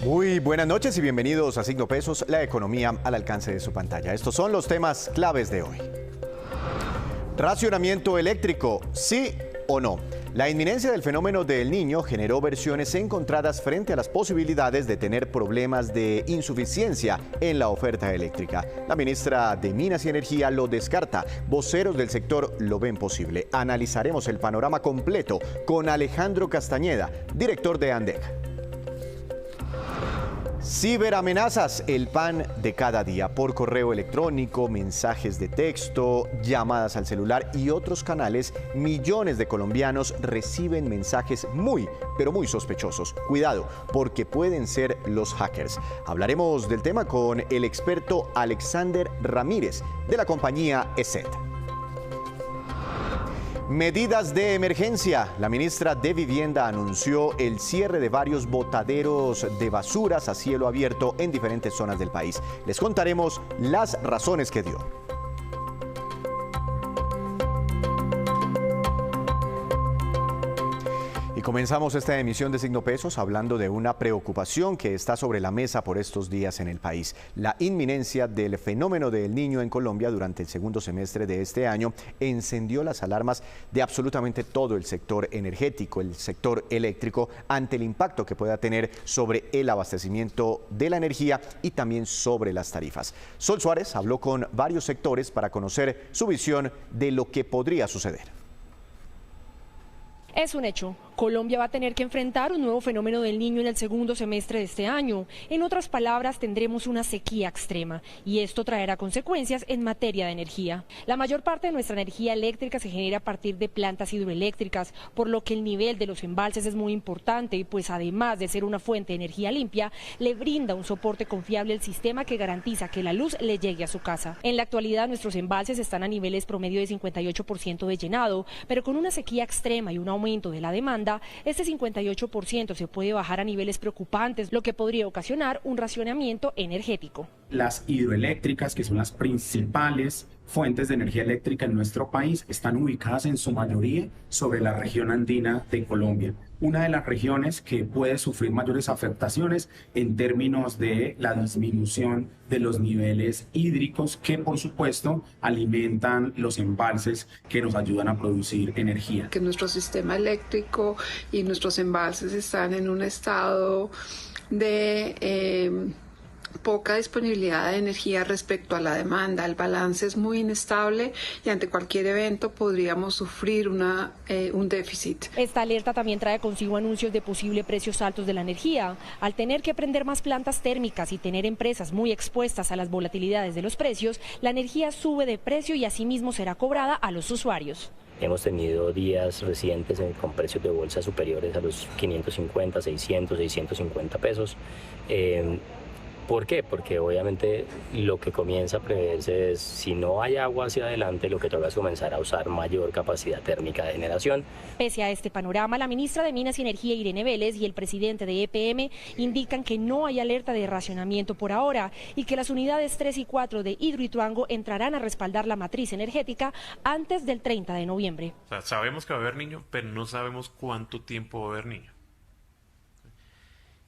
Muy buenas noches y bienvenidos a Signo Pesos, la economía al alcance de su pantalla. Estos son los temas claves de hoy. Racionamiento eléctrico, ¿sí o no? La inminencia del fenómeno del Niño generó versiones encontradas frente a las posibilidades de tener problemas de insuficiencia en la oferta eléctrica. La ministra de Minas y Energía lo descarta. Voceros del sector lo ven posible. Analizaremos el panorama completo con Alejandro Castañeda, director de ANDEC. Ciberamenazas, el pan de cada día, por correo electrónico, mensajes de texto, llamadas al celular y otros canales. Millones de colombianos reciben mensajes pero muy sospechosos. Cuidado, porque pueden ser los hackers. Hablaremos del tema con el experto Alexander Ramírez, de la compañía ESET. Medidas de emergencia. La ministra de Vivienda anunció el cierre de varios botaderos de basuras a cielo abierto en diferentes zonas del país. Les contaremos las razones que dio. Y comenzamos esta emisión de Signo Pesos hablando de una preocupación que está sobre la mesa por estos días en el país. La inminencia del fenómeno del Niño en Colombia durante el segundo semestre de este año encendió las alarmas de absolutamente todo el sector energético, el sector eléctrico, ante el impacto que pueda tener sobre el abastecimiento de la energía y también sobre las tarifas. Sol Suárez habló con varios sectores para conocer su visión de lo que podría suceder. Es un hecho. Colombia va a tener que enfrentar un nuevo fenómeno del Niño en el segundo semestre de este año. En otras palabras, tendremos una sequía extrema y esto traerá consecuencias en materia de energía. La mayor parte de nuestra energía eléctrica se genera a partir de plantas hidroeléctricas, por lo que el nivel de los embalses es muy importante, pues además de ser una fuente de energía limpia, le brinda un soporte confiable al sistema que garantiza que la luz le llegue a su casa. En la actualidad, nuestros embalses están a niveles promedio de 58% de llenado, pero con una sequía extrema y un aumento de la demanda, este 58% se puede bajar a niveles preocupantes, lo que podría ocasionar un racionamiento energético. Las hidroeléctricas, que son las principales fuentes de energía eléctrica en nuestro país, están ubicadas en su mayoría sobre la región andina de Colombia. Una de las regiones que puede sufrir mayores afectaciones en términos de la disminución de los niveles hídricos que, por supuesto, alimentan los embalses que nos ayudan a producir energía. Que nuestro sistema eléctrico y nuestros embalses están en un estado de poca disponibilidad de energía respecto a la demanda. El balance es muy inestable y ante cualquier evento podríamos sufrir un déficit. Esta alerta también trae consigo anuncios de posibles precios altos de la energía. Al tener que prender más plantas térmicas y tener empresas muy expuestas a las volatilidades de los precios, la energía sube de precio y asimismo será cobrada a los usuarios. Hemos tenido días recientes con precios de bolsa superiores a los 550, 600, 650 pesos. ¿Por qué? Porque obviamente lo que comienza a preverse es, si no hay agua hacia adelante, lo que toca es comenzar a usar mayor capacidad térmica de generación. Pese a este panorama, la ministra de Minas y Energía, Irene Vélez, y el presidente de EPM indican que no hay alerta de racionamiento por ahora y que las unidades 3 y 4 de Hidroituango entrarán a respaldar la matriz energética antes del 30 de noviembre. O sea, sabemos que va a haber niño, pero no sabemos cuánto tiempo va a haber niño.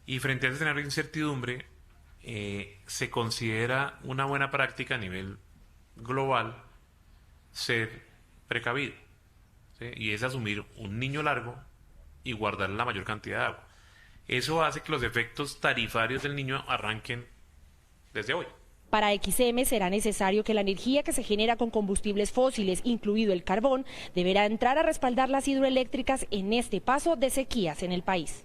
Y frente a ese escenario de incertidumbre, se considera una buena práctica a nivel global ser precavido, ¿sí? Y es asumir un niño largo y guardar la mayor cantidad de agua. Eso hace que los efectos tarifarios del niño arranquen desde hoy. Para XM será necesario que la energía que se genera con combustibles fósiles, incluido el carbón, deberá entrar a respaldar las hidroeléctricas en este paso de sequías en el país.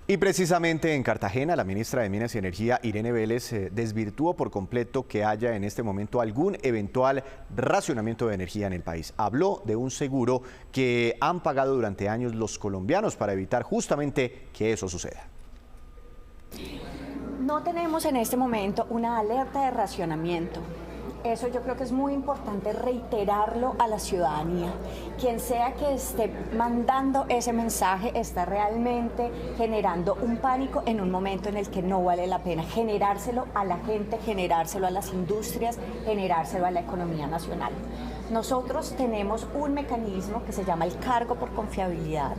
Y precisamente en Cartagena, la ministra de Minas y Energía, Irene Vélez, desvirtuó por completo que haya en este momento algún eventual racionamiento de energía en el país. Habló de un seguro que han pagado durante años los colombianos para evitar justamente que eso suceda. No tenemos en este momento una alerta de racionamiento. Eso yo creo que es muy importante reiterarlo a la ciudadanía. Quien sea que esté mandando ese mensaje está realmente generando un pánico en un momento en el que no vale la pena generárselo a la gente, generárselo a las industrias, generárselo a la economía nacional. Nosotros tenemos un mecanismo que se llama el cargo por confiabilidad,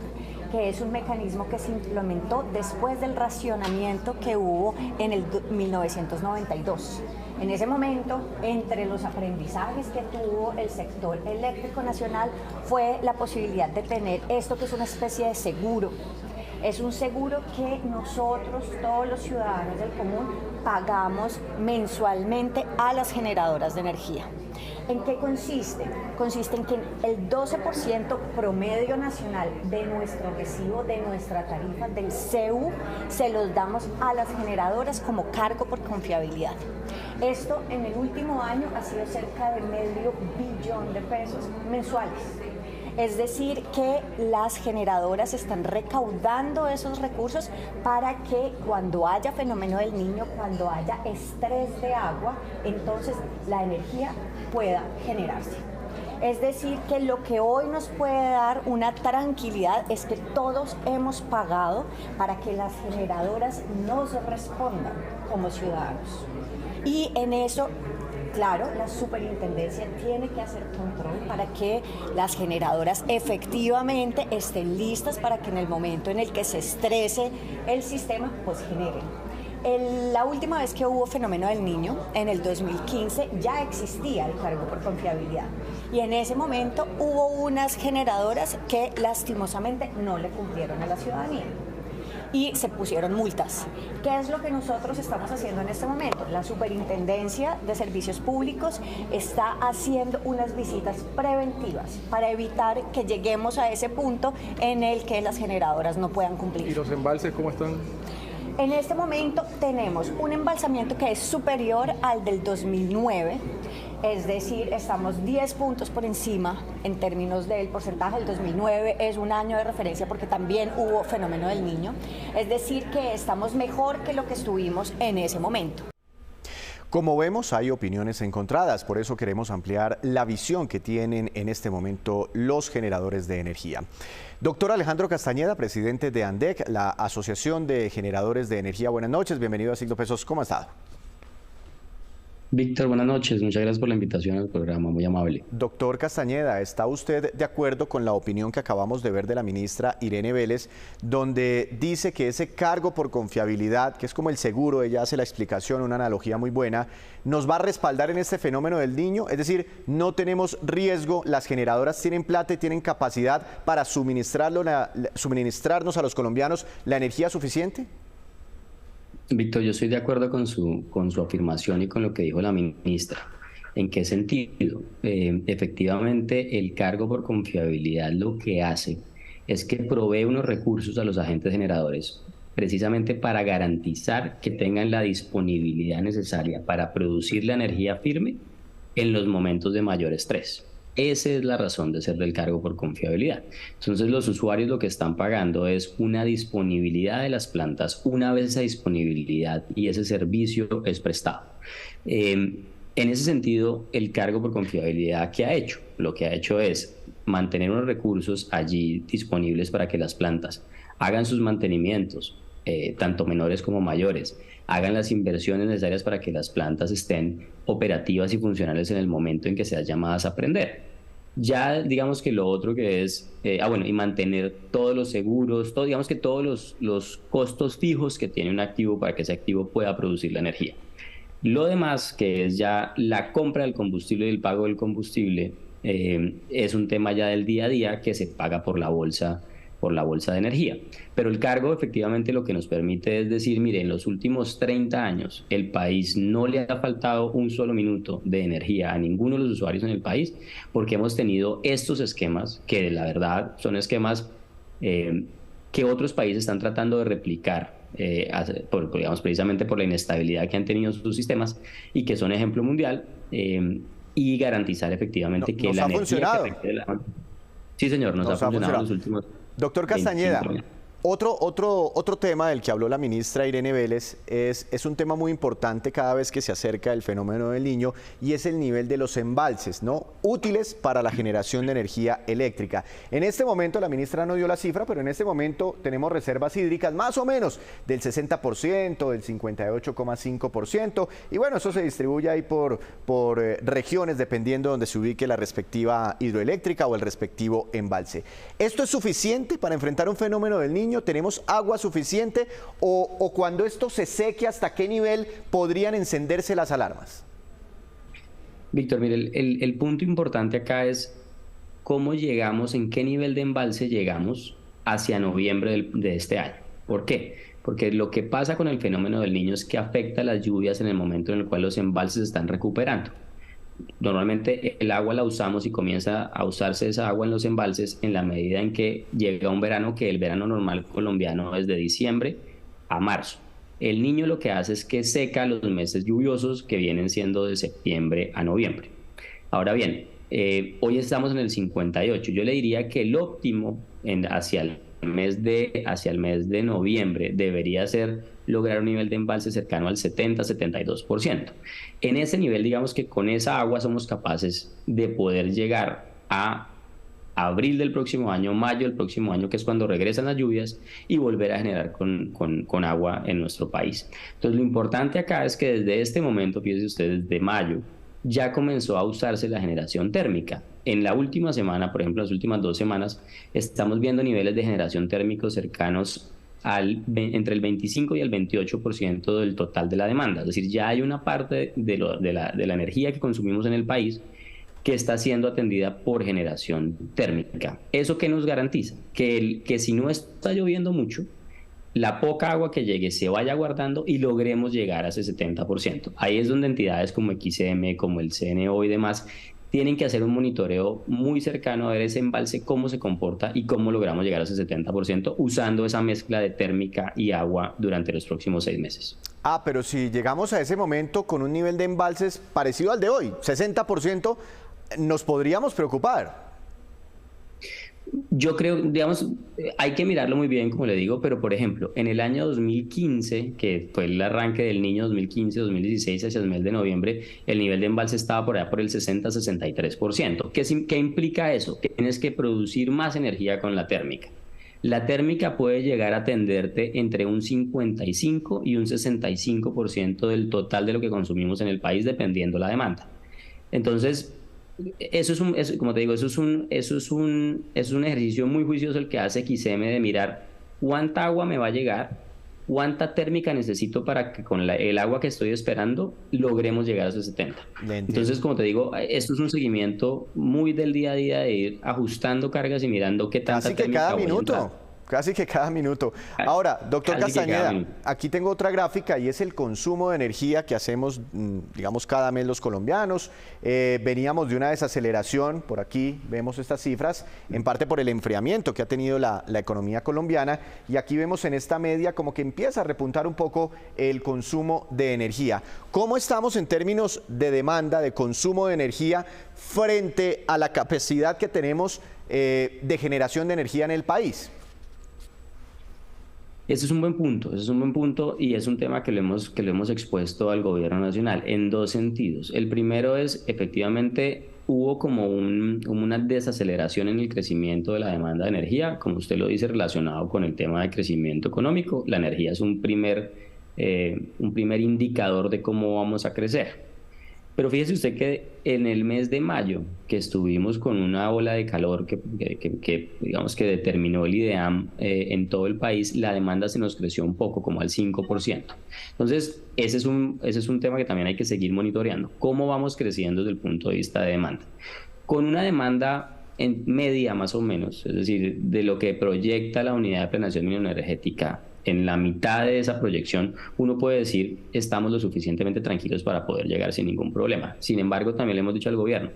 que es un mecanismo que se implementó después del racionamiento que hubo en el 1992. En ese momento, entre los aprendizajes que tuvo el sector eléctrico nacional fue la posibilidad de tener esto que es una especie de seguro. Es un seguro que nosotros, todos los ciudadanos del común, pagamos mensualmente a las generadoras de energía. ¿En qué consiste? Consiste en que el 12% promedio nacional de nuestro recibo, de nuestra tarifa, del CEU, se los damos a las generadoras como cargo por confiabilidad. Esto en el último año ha sido cerca de $500 billones de pesos mensuales. Es decir, que las generadoras están recaudando esos recursos para que cuando haya fenómeno del Niño, cuando haya estrés de agua, entonces la energía pueda generarse. Es decir, que lo que hoy nos puede dar una tranquilidad es que todos hemos pagado para que las generadoras nos respondan como ciudadanos. Y en eso, claro, la superintendencia tiene que hacer control para que las generadoras efectivamente estén listas para que en el momento en el que se estrese el sistema, pues generen. La última vez que hubo fenómeno del Niño, en el 2015, ya existía el cargo por confiabilidad. Y en ese momento hubo unas generadoras que lastimosamente no le cumplieron a la ciudadanía y se pusieron multas. ¿Qué es lo que nosotros estamos haciendo en este momento? La Superintendencia de Servicios Públicos está haciendo unas visitas preventivas para evitar que lleguemos a ese punto en el que las generadoras no puedan cumplir. ¿Y los embalses cómo están? En este momento tenemos un embalsamiento que es superior al del 2009, es decir, estamos 10 puntos por encima en términos del porcentaje. El 2009 es un año de referencia porque también hubo fenómeno del Niño, es decir, que estamos mejor que lo que estuvimos en ese momento. Como vemos, hay opiniones encontradas, por eso queremos ampliar la visión que tienen en este momento los generadores de energía. Doctor Alejandro Castañeda, presidente de ANDEC, la Asociación de Generadores de Energía. Buenas noches, bienvenido a Signo Pesos, ¿cómo está? Víctor, buenas noches. Muchas gracias por la invitación al programa, muy amable. Doctor Castañeda, ¿está usted de acuerdo con la opinión que acabamos de ver de la ministra Irene Vélez, donde dice que ese cargo por confiabilidad, que es como el seguro, ella hace la explicación, una analogía muy buena, nos va a respaldar en este fenómeno del Niño? Es decir, no tenemos riesgo, las generadoras tienen plata y tienen capacidad para suministrarnos a los colombianos la energía suficiente. Víctor, yo estoy de acuerdo con su afirmación y con lo que dijo la ministra. ¿En qué sentido? Efectivamente, el cargo por confiabilidad lo que hace es que provee unos recursos a los agentes generadores precisamente para garantizar que tengan la disponibilidad necesaria para producir la energía firme en los momentos de mayor estrés. Esa es la razón de ser del cargo por confiabilidad. Entonces los usuarios lo que están pagando es una disponibilidad de las plantas una vez esa disponibilidad y ese servicio es prestado. En ese sentido, el cargo por confiabilidad, ¿qué ha hecho? Lo que ha hecho es mantener unos recursos allí disponibles para que las plantas hagan sus mantenimientos, tanto menores como mayores, hagan las inversiones necesarias para que las plantas estén operativas y funcionales en el momento en que sean llamadas a prender. Ya digamos que lo otro que es, y mantener todos los seguros, digamos que todos los costos fijos que tiene un activo para que ese activo pueda producir la energía. Lo demás, que es ya la compra del combustible y el pago del combustible, es un tema ya del día a día que se paga por la bolsa de energía. Pero el cargo efectivamente lo que nos permite es decir, mire, en los últimos 30 años el país no le ha faltado un solo minuto de energía a ninguno de los usuarios en el país, porque hemos tenido estos esquemas que la verdad son esquemas que otros países están tratando de replicar, digamos, precisamente por la inestabilidad que han tenido sus sistemas y que son ejemplo mundial, y garantizar efectivamente que la energía... funcionado. Sí, señor, nos ha funcionado en los últimos... Doctor Castañeda, Otro tema del que habló la ministra Irene Vélez es un tema muy importante cada vez que se acerca el fenómeno del Niño, y es el nivel de los embalses, ¿no?, útiles para la generación de energía eléctrica. En este momento, la ministra no dio la cifra, pero en este momento tenemos reservas hídricas más o menos del 60%, del 58,5%, y bueno, eso se distribuye ahí por regiones dependiendo de donde se ubique la respectiva hidroeléctrica o el respectivo embalse. ¿Esto es suficiente para enfrentar un fenómeno del Niño? ¿Tenemos agua suficiente? ¿O cuando esto se seque, hasta qué nivel podrían encenderse las alarmas? Víctor, mire, el punto importante acá es cómo llegamos, en qué nivel de embalse llegamos hacia noviembre de este año. ¿Por qué? Porque lo que pasa con el fenómeno del Niño es que afecta las lluvias en el momento en el cual los embalses se están recuperando. Normalmente el agua la usamos y comienza a usarse esa agua en los embalses en la medida en que llega un verano, que el verano normal colombiano es de diciembre a marzo. El Niño lo que hace es que seca los meses lluviosos, que vienen siendo de septiembre a noviembre. Ahora bien, hoy estamos en el 58. Yo le diría que el óptimo hacia el mes de noviembre debería ser lograr un nivel de embalse cercano al 70-72%. En ese nivel, digamos que con esa agua somos capaces de poder llegar a abril del próximo año, mayo del próximo año, que es cuando regresan las lluvias, y volver a generar con agua en nuestro país. Entonces, lo importante acá es que desde este momento, fíjense ustedes, desde mayo, ya comenzó a usarse la generación térmica. En la última semana, por ejemplo, las últimas 2 semanas, estamos viendo niveles de generación térmicos cercanos entre el 25 y el 28% del total de la demanda. Es decir, ya hay una parte de la energía que consumimos en el país que está siendo atendida por generación térmica. ¿Eso qué nos garantiza? Que si no está lloviendo mucho, la poca agua que llegue se vaya guardando y logremos llegar a ese 70%. Ahí es donde entidades como XM, como el CNO y demás tienen que hacer un monitoreo muy cercano a ver ese embalse, cómo se comporta y cómo logramos llegar a ese 70% usando esa mezcla de térmica y agua durante los próximos 6 meses. Pero si llegamos a ese momento con un nivel de embalses parecido al de hoy, 60%, nos podríamos preocupar. Yo creo, digamos, hay que mirarlo muy bien, como le digo, pero por ejemplo, en el año 2015, que fue el arranque del Niño 2015-2016 hacia el mes de noviembre, el nivel de embalse estaba por allá por el 60-63%. ¿Qué implica eso? Que tienes que producir más energía con la térmica. La térmica puede llegar a atenderte entre un 55 y un 65% del total de lo que consumimos en el país, dependiendo la demanda. Entonces, como te digo, eso es un ejercicio muy juicioso el que hace XM de mirar cuánta agua me va a llegar, cuánta térmica necesito para que con el agua que estoy esperando logremos llegar a esos 70. Entonces, como te digo, esto es un seguimiento muy del día a día de ir ajustando cargas y mirando qué tanta térmica voy a entrar. Casi que cada minuto. Ahora, doctor Castañeda, aquí tengo otra gráfica y es el consumo de energía que hacemos, digamos, cada mes los colombianos. Veníamos de una desaceleración, por aquí vemos estas cifras, en parte por el enfriamiento que ha tenido la economía colombiana, y aquí vemos en esta media como que empieza a repuntar un poco el consumo de energía. ¿Cómo estamos en términos de demanda, de consumo de energía, frente a la capacidad que tenemos de generación de energía en el país? Ese es un buen punto y es un tema que lo hemos expuesto al gobierno nacional en 2 sentidos. El primero es, efectivamente, hubo como una desaceleración en el crecimiento de la demanda de energía, como usted lo dice, relacionado con el tema de crecimiento económico. La energía es un primer indicador de cómo vamos a crecer. Pero fíjese usted que en el mes de mayo, que estuvimos con una ola de calor que digamos que determinó el IDEAM en todo el país, la demanda se nos creció un poco, como al 5%. Entonces, ese es un tema que también hay que seguir monitoreando. ¿Cómo vamos creciendo desde el punto de vista de demanda? Con una demanda en media más o menos, es decir, de lo que proyecta la Unidad de Planeación Mineroenergética, en la mitad de esa proyección, uno puede decir, estamos lo suficientemente tranquilos para poder llegar sin ningún problema. Sin embargo, también le hemos dicho al gobierno,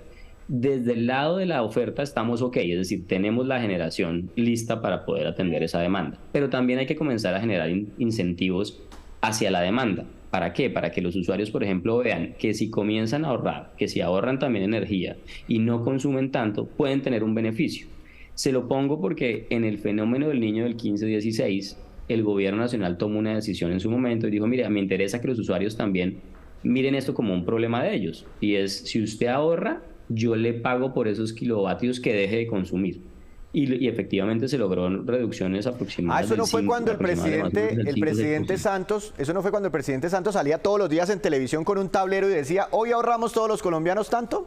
desde el lado de la oferta estamos ok, es decir, tenemos la generación lista para poder atender esa demanda, pero también hay que comenzar a generar incentivos hacia la demanda. ¿Para qué? Para que los usuarios, por ejemplo, vean que si comienzan a ahorrar, que si ahorran también energía y no consumen tanto, pueden tener un beneficio. Se lo pongo porque en el fenómeno del niño del 15-16, el gobierno nacional tomó una decisión en su momento y dijo, mire, me interesa que los usuarios también miren esto como un problema de ellos. Y es, si usted ahorra, yo le pago por esos kilovatios que deje de consumir. Y efectivamente se logró reducciones aproximadas. Eso no fue cuando el presidente Santos, eso no fue cuando el presidente Santos salía todos los días en televisión con un tablero y decía, hoy ahorramos todos los colombianos tanto.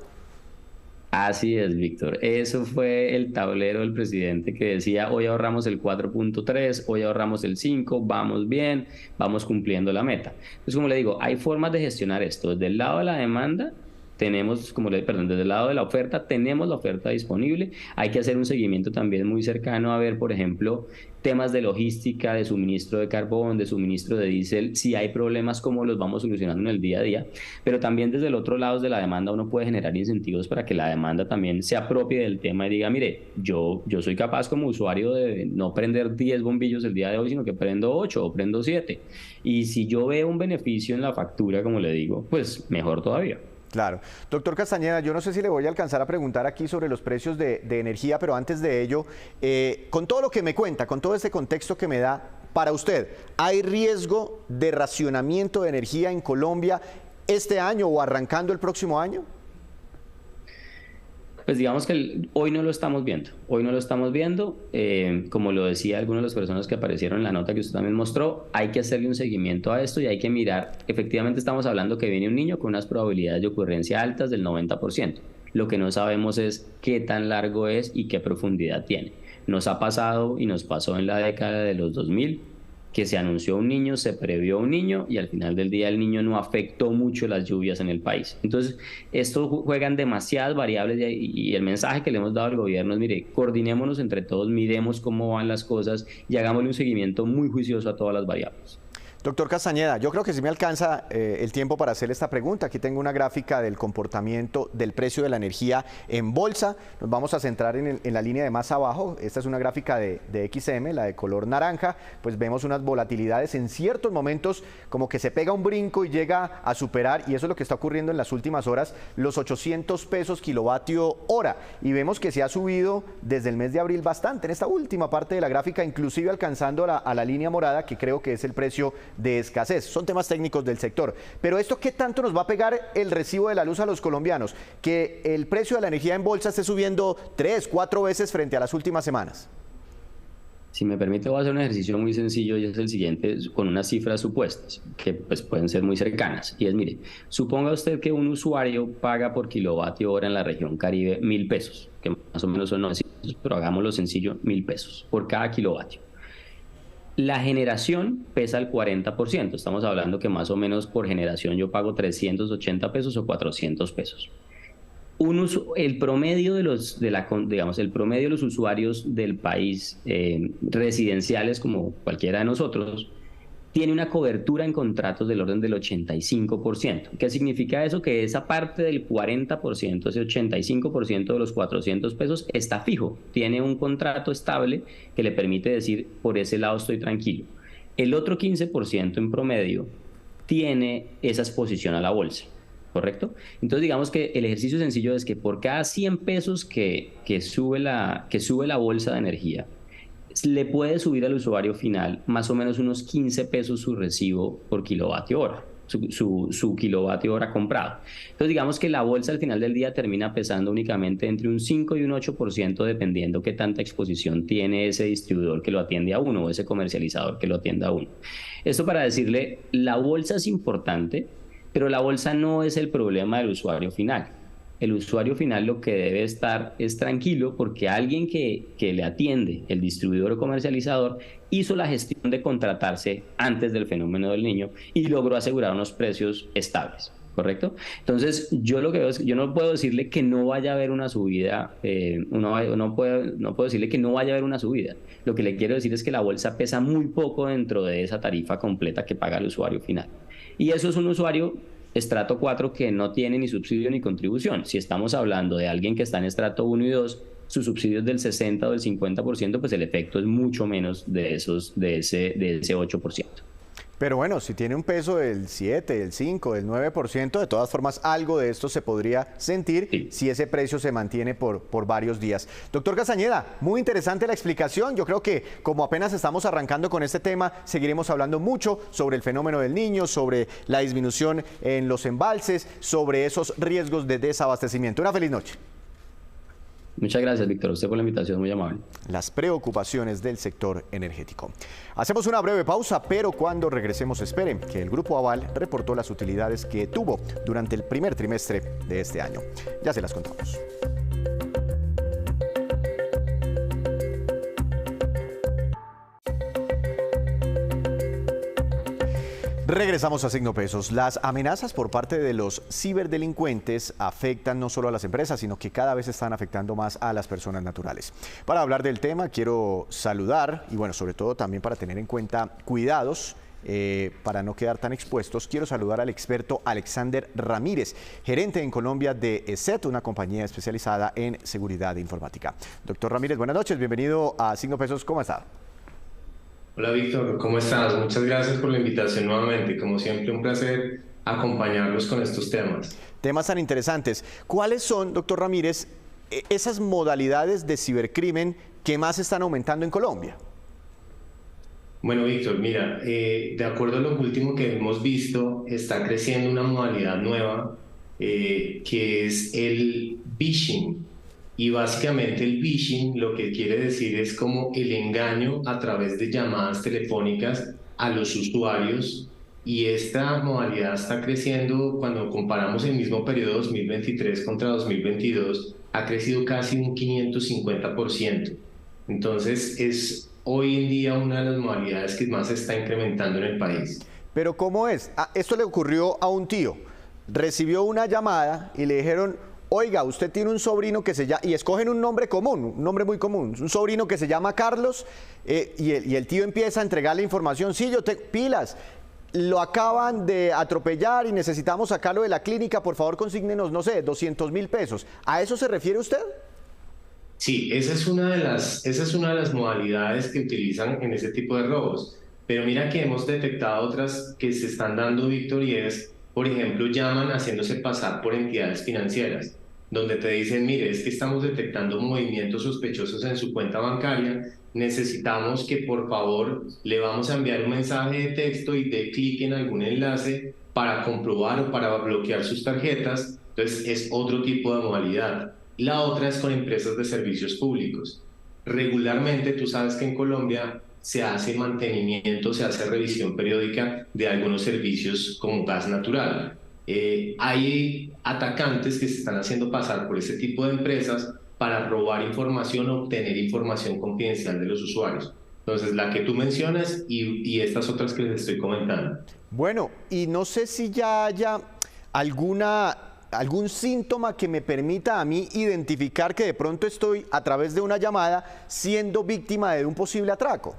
Así es, Víctor. Eso fue el tablero del presidente que decía, hoy ahorramos el 4.3, hoy ahorramos el 5, vamos bien, vamos cumpliendo la meta. Entonces, como le digo, hay formas de gestionar esto. Desde el lado de la demanda, tenemos, desde el lado de la oferta, tenemos la oferta disponible. Hay que hacer un seguimiento también muy cercano a ver, por ejemplo, temas de logística, de suministro de carbón, de suministro de diésel, si hay problemas, cómo los vamos solucionando en el día a día. Pero también desde el otro lado de la demanda uno puede generar incentivos para que la demanda también se apropie del tema y diga, mire, yo soy capaz como usuario de no prender 10 bombillos el día de hoy, sino que prendo 8 o prendo 7. Y si yo veo un beneficio en la factura, como le digo, pues mejor todavía. Claro. Doctor Castañeda, yo no sé si le voy a alcanzar a preguntar aquí sobre los precios de energía, pero antes de ello, con todo lo que me cuenta, con todo este contexto que me da, para usted, ¿hay riesgo de racionamiento de energía en Colombia este año o arrancando el próximo año? Pues digamos que hoy no lo estamos viendo. Hoy no lo estamos viendo. Como lo decía algunas de las personas que aparecieron en la nota que usted también mostró, hay que hacerle un seguimiento a esto y hay que mirar. Efectivamente estamos hablando que viene un niño con unas probabilidades de ocurrencia altas del 90%. Lo que no sabemos es qué tan largo es y qué profundidad tiene. Nos ha pasado y nos pasó en la década de los 2000, que se anunció un niño, se previó un niño y al final del día el niño no afectó mucho las lluvias en el país. Entonces, esto juegan demasiadas variables y el mensaje que le hemos dado al gobierno es, mire, coordinémonos entre todos, miremos cómo van las cosas y hagámosle un seguimiento muy juicioso a todas las variables. Doctor Castañeda, yo creo que sí me alcanza el tiempo para hacer esta pregunta. Aquí tengo una gráfica del comportamiento del precio de la energía en bolsa. Nos vamos a centrar en la línea de más abajo. Esta es una gráfica de XM, la de color naranja. Pues vemos unas volatilidades en ciertos momentos, como que se pega un brinco y llega a superar, y eso es lo que está ocurriendo en las últimas horas, los 800 pesos kilovatio hora. Y vemos que se ha subido desde el mes de abril bastante, en esta última parte de la gráfica, inclusive alcanzando a la línea morada, que creo que es el precio de escasez. Son temas técnicos del sector. Pero esto, ¿qué tanto nos va a pegar el recibo de la luz a los colombianos? Que el precio de la energía en bolsa esté subiendo 3, 4 veces frente a las últimas semanas. Si me permite, voy a hacer un ejercicio muy sencillo y es el siguiente, con unas cifras supuestas, que pues pueden ser muy cercanas. Y es, mire, suponga usted que un usuario paga por kilovatio hora en la región Caribe 1.000 pesos, que más o menos son 900, pero hagámoslo sencillo, 1.000 pesos por cada kilovatio. La generación pesa el 40%. Estamos hablando que más o menos por generación yo pago 380 pesos o 400 pesos. El promedio de los, el promedio de los usuarios del país residenciales, como cualquiera de nosotros, tiene una cobertura en contratos del orden del 85%. ¿Qué significa eso? Que esa parte del 40%, ese 85% de los 400 pesos está fijo. Tiene un contrato estable que le permite decir, por ese lado estoy tranquilo. El otro 15% en promedio tiene esa exposición a la bolsa, ¿correcto? Entonces digamos que el ejercicio sencillo es que por cada 100 pesos que sube la bolsa de energía, le puede subir al usuario final más o menos unos 15 pesos su recibo por kilovatio hora, su kilovatio hora comprado. Entonces digamos que la bolsa al final del día termina pesando únicamente entre un 5 y un 8% dependiendo qué tanta exposición tiene ese distribuidor que lo atiende a uno o ese comercializador que lo atiende a uno. Esto para decirle, la bolsa es importante, pero la bolsa no es el problema del usuario final. El usuario final lo que debe estar es tranquilo porque alguien que le atiende, el distribuidor o comercializador, hizo la gestión de contratarse antes del fenómeno del niño y logró asegurar unos precios estables, ¿correcto? Entonces, yo lo que veo es que yo no puedo decirle que no vaya a haber una subida, no puedo decirle que no vaya a haber una subida. Lo que le quiero decir es que la bolsa pesa muy poco dentro de esa tarifa completa que paga el usuario final. Y eso es un usuario estrato 4 que no tiene ni subsidio ni contribución. Si estamos hablando de alguien que está en estrato 1 y 2, su subsidio es del 60 o del 50%, pues el efecto es mucho menos de ese 8%. Pero bueno, si tiene un peso del 7, del 5, del 9%, de todas formas algo de esto se podría sentir si ese precio se mantiene por varios días. Doctor Castañeda, muy interesante la explicación. Yo creo que como apenas estamos arrancando con este tema, seguiremos hablando mucho sobre el fenómeno del Niño, sobre la disminución en los embalses, sobre esos riesgos de desabastecimiento. Una feliz noche. Muchas gracias, Víctor. Usted por la invitación, muy amable. Las preocupaciones del sector energético. Hacemos una breve pausa, pero cuando regresemos esperen que el Grupo Aval reportó las utilidades que tuvo durante el primer trimestre de este año. Ya se las contamos. Regresamos a Signo Pesos. Las amenazas por parte de los ciberdelincuentes afectan no solo a las empresas, sino que cada vez están afectando más a las personas naturales. Para hablar del tema, quiero saludar, y bueno, sobre todo también para tener en cuenta cuidados, para no quedar tan expuestos, quiero saludar al experto Alexander Ramírez, gerente en Colombia de ESET, una compañía especializada en seguridad informática. Doctor Ramírez, buenas noches, bienvenido a Signo Pesos, ¿cómo está? Hola Víctor, ¿cómo estás? Muchas gracias por la invitación nuevamente. Como siempre, un placer acompañarlos con estos temas. Temas tan interesantes. ¿Cuáles son, doctor Ramírez, esas modalidades de cibercrimen que más están aumentando en Colombia? Bueno, Víctor, mira, de acuerdo a lo último que hemos visto, está creciendo una modalidad nueva que es el phishing. Y básicamente el phishing lo que quiere decir es como el engaño a través de llamadas telefónicas a los usuarios, y esta modalidad está creciendo. Cuando comparamos el mismo periodo 2023 contra 2022, ha crecido casi un 550%. Entonces es hoy en día una de las modalidades que más se está incrementando en el país. Pero ¿cómo es? Esto le ocurrió a un tío. Recibió una llamada y le dijeron: oiga, usted tiene un sobrino que se llama, y escogen un nombre común, un nombre muy común, un sobrino que se llama Carlos, y el tío empieza a entregarle información: sí, pilas, lo acaban de atropellar y necesitamos sacarlo de la clínica, por favor consígnenos, no sé, 200.000 pesos. ¿A eso se refiere usted? Sí, esa es una de las modalidades que utilizan en ese tipo de robos. Pero mira que hemos detectado otras que se están dando, Víctor, y es, por ejemplo, llaman haciéndose pasar por entidades financieras, donde te dicen: mire, es que estamos detectando movimientos sospechosos en su cuenta bancaria, necesitamos que por favor le vamos a enviar un mensaje de texto y dé clic en algún enlace para comprobar o para bloquear sus tarjetas. Entonces es otro tipo de modalidad. La otra es con empresas de servicios públicos. Regularmente tú sabes que en Colombia se hace mantenimiento, se hace revisión periódica de algunos servicios como gas natural. Hay atacantes que se están haciendo pasar por ese tipo de empresas para robar información o obtener información confidencial de los usuarios. Entonces, la que tú mencionas y estas otras que les estoy comentando. Bueno, y no sé si ya haya algún síntoma que me permita a mí identificar que de pronto estoy, a través de una llamada, siendo víctima de un posible atraco.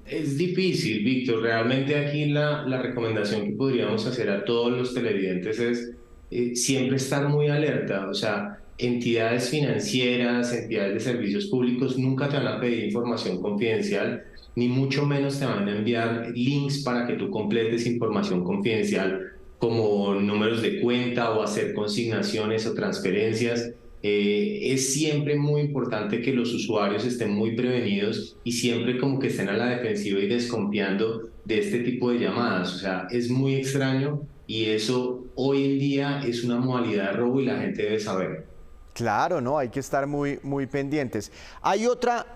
Es difícil, Víctor. Realmente aquí la recomendación que podríamos hacer a todos los televidentes es siempre estar muy alerta. O sea, entidades financieras, entidades de servicios públicos nunca te van a pedir información confidencial, ni mucho menos te van a enviar links para que tú completes información confidencial, como números de cuenta o hacer consignaciones o transferencias. Es siempre muy importante que los usuarios estén muy prevenidos y siempre como que estén a la defensiva y desconfiando de este tipo de llamadas. O sea, es muy extraño y eso hoy en día es una modalidad de robo y la gente debe saber. Claro, no, hay que estar muy pendientes. Hay otra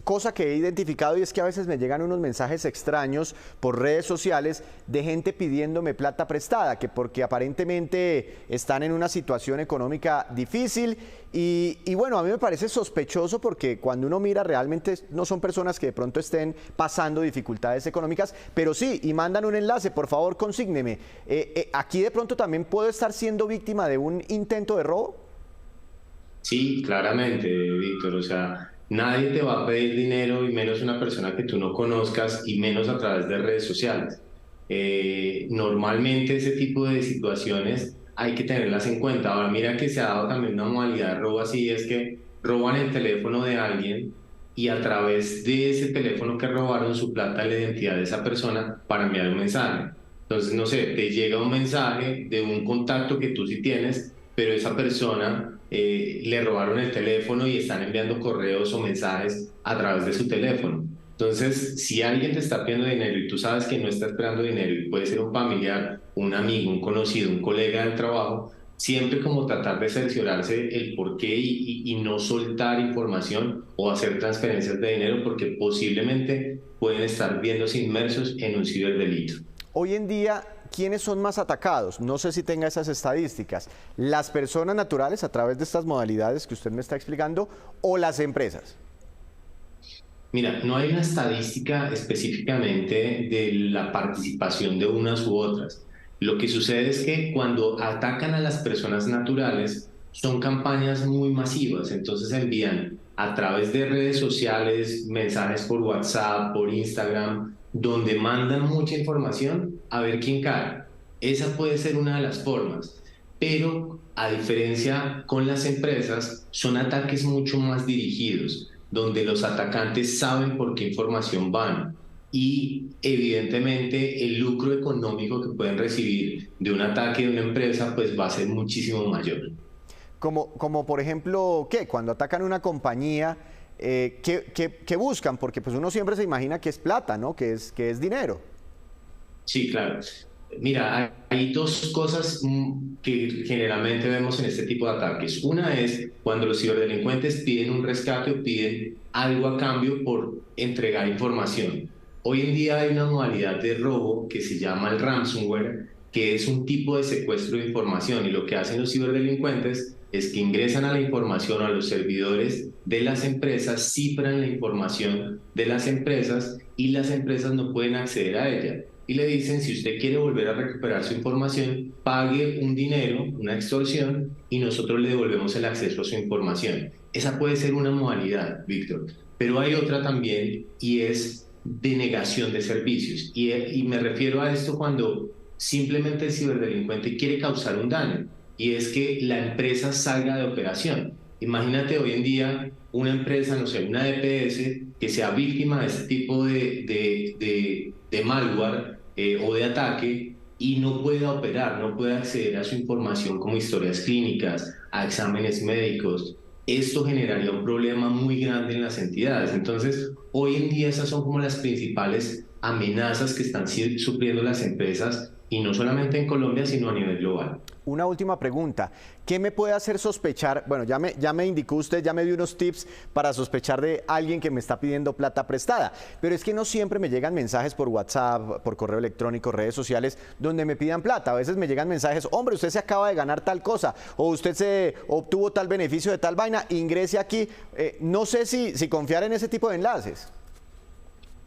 cosa que he identificado, y es que a veces me llegan unos mensajes extraños por redes sociales de gente pidiéndome plata prestada, que porque aparentemente están en una situación económica difícil, y bueno, a mí me parece sospechoso porque cuando uno mira realmente no son personas que de pronto estén pasando dificultades económicas, pero sí, y mandan un enlace: por favor consígneme. ¿Aquí de pronto también puedo estar siendo víctima de un intento de robo? Sí, claramente, Víctor. O sea, nadie te va a pedir dinero, y menos una persona que tú no conozcas, y menos a través de redes sociales. Normalmente ese tipo de situaciones hay que tenerlas en cuenta. Ahora, mira que se ha dado también una modalidad de robo así, es que roban el teléfono de alguien y a través de ese teléfono que robaron suplantan la identidad de esa persona para enviar un mensaje. Entonces, no sé, te llega un mensaje de un contacto que tú sí tienes, pero esa persona le robaron el teléfono y están enviando correos o mensajes a través de su teléfono. Entonces, si alguien te está pidiendo dinero y tú sabes que no está esperando dinero, y puede ser un familiar, un amigo, un conocido, un colega del trabajo, siempre como tratar de cerciorarse el por qué y no soltar información o hacer transferencias de dinero, porque posiblemente pueden estar viéndose inmersos en un ciberdelito. Hoy en día, ¿quiénes son más atacados? No sé si tenga esas estadísticas. ¿Las personas naturales a través de estas modalidades que usted me está explicando o las empresas? Mira, no hay una estadística específicamente de la participación de unas u otras. Lo que sucede es que cuando atacan a las personas naturales son campañas muy masivas, entonces envían a través de redes sociales, mensajes por WhatsApp, por Instagram, donde mandan mucha información a ver quién cae. Esa puede ser una de las formas, pero a diferencia con las empresas, son ataques mucho más dirigidos, donde los atacantes saben por qué información van y evidentemente el lucro económico que pueden recibir de un ataque de una empresa pues va a ser muchísimo mayor. Como por ejemplo, ¿qué? Cuando atacan una compañía, ¿qué buscan? Porque pues uno siempre se imagina que es plata, ¿no? Que es dinero. Sí, claro. Mira, hay dos cosas que generalmente vemos en este tipo de ataques. Una es cuando los ciberdelincuentes piden un rescate o piden algo a cambio por entregar información. Hoy en día hay una modalidad de robo que se llama el ransomware, que es un tipo de secuestro de información, y lo que hacen los ciberdelincuentes es que ingresan a la información, a los servidores de las empresas, cifran la información de las empresas y las empresas no pueden acceder a ella. Y le dicen, si usted quiere volver a recuperar su información, pague un dinero, una extorsión, y nosotros le devolvemos el acceso a su información. Esa puede ser una modalidad, Víctor. Pero hay otra también, y es denegación de servicios. Y me refiero a esto cuando simplemente el ciberdelincuente quiere causar un daño, y es que la empresa salga de operación. Imagínate hoy en día una empresa, no sé, una EPS, que sea víctima de este tipo de malware o de ataque y no pueda operar, no pueda acceder a su información como historias clínicas, a exámenes médicos. Esto generaría un problema muy grande en las entidades. Entonces, hoy en día esas son como las principales amenazas que están sufriendo las empresas, y no solamente en Colombia, sino a nivel global. Una última pregunta, ¿qué me puede hacer sospechar? Bueno, ya me indicó usted, ya me dio unos tips para sospechar de alguien que me está pidiendo plata prestada, pero es que no siempre me llegan mensajes por WhatsApp, por correo electrónico, redes sociales, donde me pidan plata. A veces me llegan mensajes, hombre, usted se acaba de ganar tal cosa, o usted se obtuvo tal beneficio de tal vaina, ingrese aquí. No sé si confiar en ese tipo de enlaces.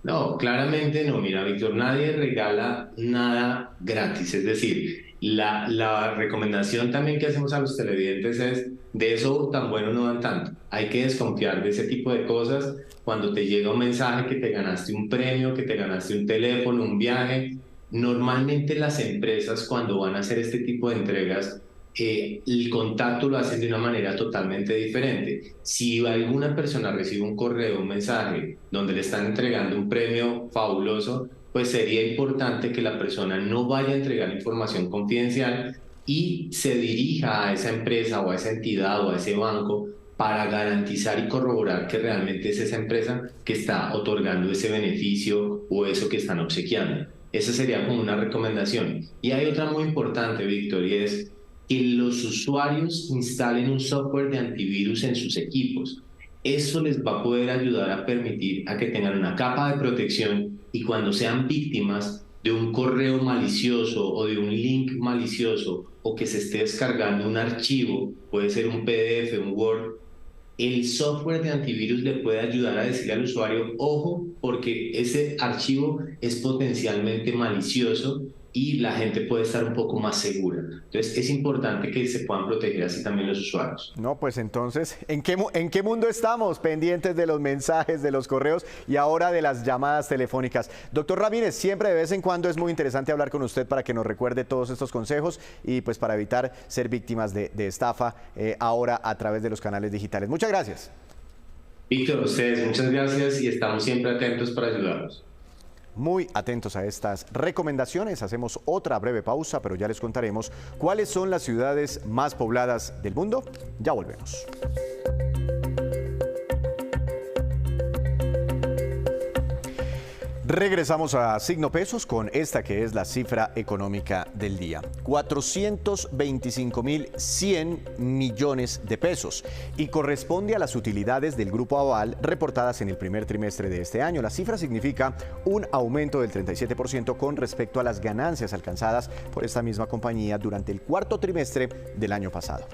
No, claramente no. Mira, Víctor, nadie regala nada gratis. Es decir, la recomendación también que hacemos a los televidentes es, de eso tan bueno no dan tanto. Hay que desconfiar de ese tipo de cosas. Cuando te llega un mensaje que te ganaste un premio, que te ganaste un teléfono, un viaje, normalmente las empresas cuando van a hacer este tipo de entregas, el contacto lo hacen de una manera totalmente diferente. Si alguna persona recibe un correo, un mensaje donde le están entregando un premio fabuloso, pues sería importante que la persona no vaya a entregar información confidencial y se dirija a esa empresa o a esa entidad o a ese banco para garantizar y corroborar que realmente es esa empresa que está otorgando ese beneficio o eso que están obsequiando. Esa sería como una recomendación. Y hay otra muy importante, Víctor, y es que los usuarios instalen un software de antivirus en sus equipos. Eso les va a poder ayudar a permitir a que tengan una capa de protección, y cuando sean víctimas de un correo malicioso o de un link malicioso, o que se esté descargando un archivo, puede ser un PDF, un Word, el software de antivirus le puede ayudar a decirle al usuario, ojo, porque ese archivo es potencialmente malicioso, y la gente puede estar un poco más segura. Entonces es importante que se puedan proteger así también los usuarios. No, pues entonces, ¿en qué mundo estamos? Pendientes de los mensajes, de los correos y ahora de las llamadas telefónicas. Doctor Ramírez, siempre de vez en cuando es muy interesante hablar con usted para que nos recuerde todos estos consejos y pues para evitar ser víctimas de estafa ahora a través de los canales digitales. Muchas gracias. Víctor, ustedes, muchas gracias y estamos siempre atentos para ayudarlos. Muy atentos a estas recomendaciones. Hacemos otra breve pausa, pero ya les contaremos cuáles son las ciudades más pobladas del mundo. Ya volvemos. Regresamos a Signo Pesos con esta que es la cifra económica del día. 425.100 millones de pesos y corresponde a las utilidades del Grupo Aval reportadas en el primer trimestre de este año. La cifra significa un aumento del 37% con respecto a las ganancias alcanzadas por esta misma compañía durante el cuarto trimestre del año pasado.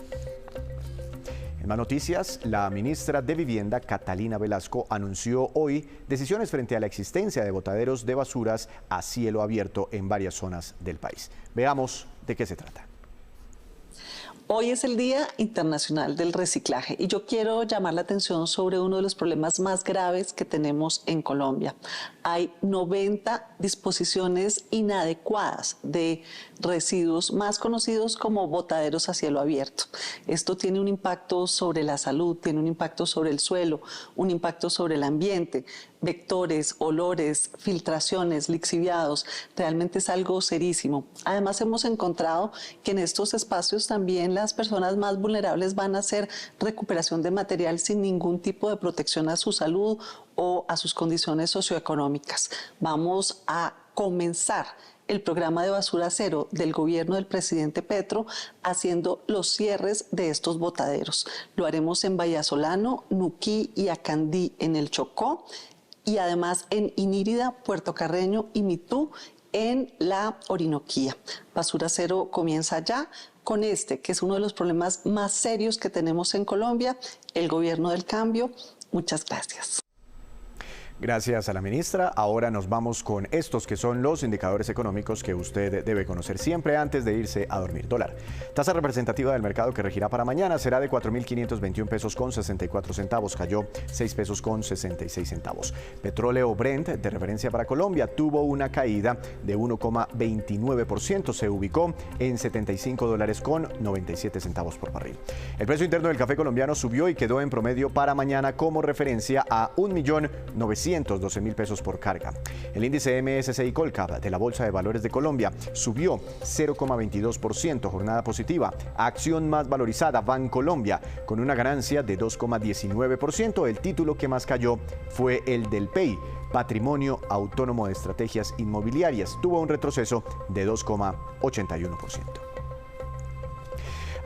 En más noticias, la ministra de Vivienda, Catalina Velasco, anunció hoy decisiones frente a la existencia de botaderos de basuras a cielo abierto en varias zonas del país. Veamos de qué se trata. Hoy es el Día Internacional del Reciclaje y yo quiero llamar la atención sobre uno de los problemas más graves que tenemos en Colombia. Hay 90 disposiciones inadecuadas de residuos, más conocidos como botaderos a cielo abierto. Esto tiene un impacto sobre la salud, tiene un impacto sobre el suelo, un impacto sobre el ambiente, vectores, olores, filtraciones, lixiviados. Realmente es algo serísimo. Además, hemos encontrado que en estos espacios también las personas más vulnerables van a hacer recuperación de material sin ningún tipo de protección a su salud o a sus condiciones socioeconómicas. Vamos a comenzar el programa de basura cero del gobierno del presidente Petro haciendo los cierres de estos botaderos. Lo haremos en Vallasolano, Nuquí y Acandí en el Chocó y además en Inírida, Puerto Carreño y Mitú en la Orinoquía. Basura cero comienza ya con este, que es uno de los problemas más serios que tenemos en Colombia, el gobierno del cambio. Muchas gracias. Gracias a la ministra. Ahora nos vamos con estos que son los indicadores económicos que usted debe conocer siempre antes de irse a dormir. Dólar. Tasa representativa del mercado que regirá para mañana será de 4.521 pesos con 64 centavos. Cayó 6 pesos con 66 centavos. Petróleo Brent de referencia para Colombia tuvo una caída de 1,29%. Se ubicó en $75 con 97 centavos por barril. El precio interno del café colombiano subió y quedó en promedio para mañana como referencia a 1.912.000 pesos por carga. El índice MSCI Colcap de la Bolsa de Valores de Colombia subió 0,22%, jornada positiva. Acción más valorizada, Bancolombia, con una ganancia de 2,19%. El título que más cayó fue el del PEI, Patrimonio Autónomo de Estrategias Inmobiliarias. Tuvo un retroceso de 2,81%.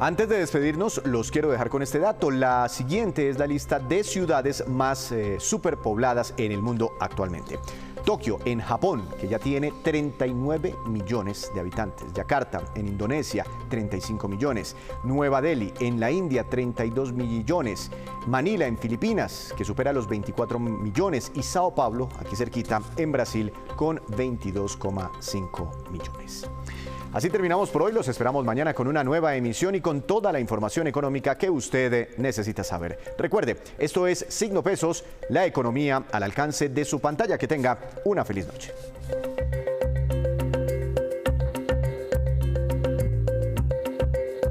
Antes de despedirnos, los quiero dejar con este dato. La siguiente es la lista de ciudades más superpobladas en el mundo actualmente. Tokio, en Japón, que ya tiene 39 millones de habitantes. Yakarta, en Indonesia, 35 millones. Nueva Delhi, en la India, 32 millones. Manila, en Filipinas, que supera los 24 millones. Y Sao Paulo, aquí cerquita, en Brasil, con 22,5 millones. Así terminamos por hoy. Los esperamos mañana con una nueva emisión y con toda la información económica que usted necesita saber. Recuerde, esto es Signo Pesos, la economía al alcance de su pantalla. Que tenga una feliz noche.